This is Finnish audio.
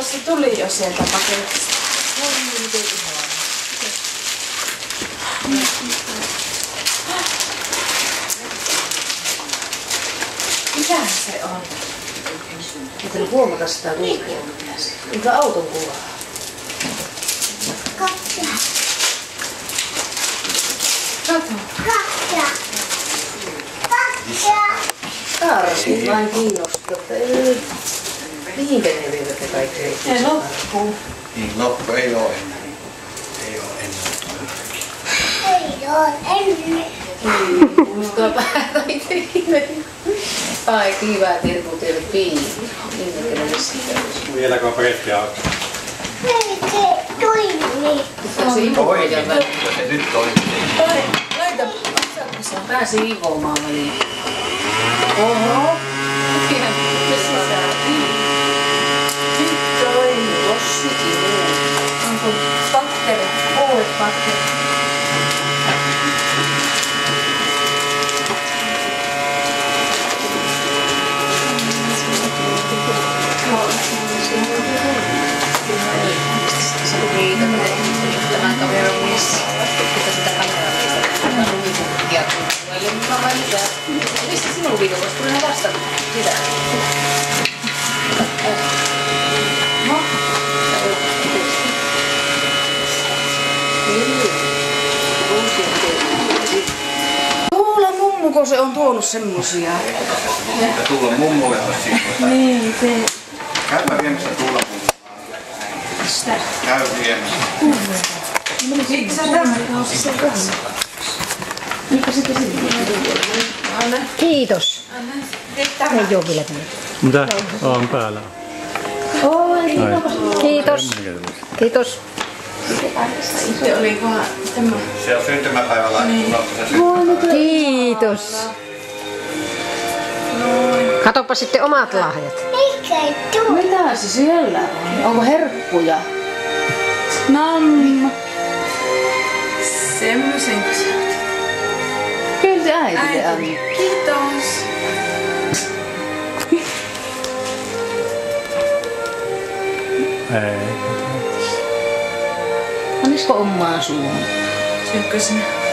se tuli jo sieltä paketista. No niin, miten ihanaa. Mitähän se on? Pitää huomata sitä ruuhua. Onko auton kuvaa? Katja. Kato. Katja. Katja. Kaarasti vain kiinnostaa. Mihinkä ne vievät ne kaikki? Ne loppuu. Niin, loppu ei oo enää. Ei oo enää. Ei oo ennen. Muistaa päätä itsekin. Ai kiivää terkuteille piini. Minnekä ne sitten? Vieläkö on paketti auki? Ei se toimi. Se ivoajan väliin. Se nyt toimii. Laita, osaatko sä pääsi ivoamaan väliin? Oho. Ihan sisään. Nyt toimi. Rossikin. Onko patteri? Uudet patterit. Se on riitä. Tämän kameran missä. Pitää sitä kameraa missä. Tämä lumipukkia. Mä vain mitään. Mistä sinun viikossa? Tuli vasta sitä. No. Tuula mummuko se on tuonut semmosia. Ja Tuula mummulle olisi siitä. Niin, se. Käypä viemässä Tuula mummulle. Käy viemässä. Sitten sä tämän sen kanssa. Anna. Kiitos. Ei ole vielä tänne. Mitä? On päällä. Kiitos. Kiitos. Sitten olikohan tämä. Se on syntymäpäivällä. Kiitos. Katoppa sitten omat lahjat. Mikä ei tuu? Mitä se siellä on? Onko herkkuja? Mamma. Semmoisen kun sä otit. Kyllä se äitille Äiti. anna. Kiitos. Ei. Annisiko omaa suuhun? Syökkö sinä?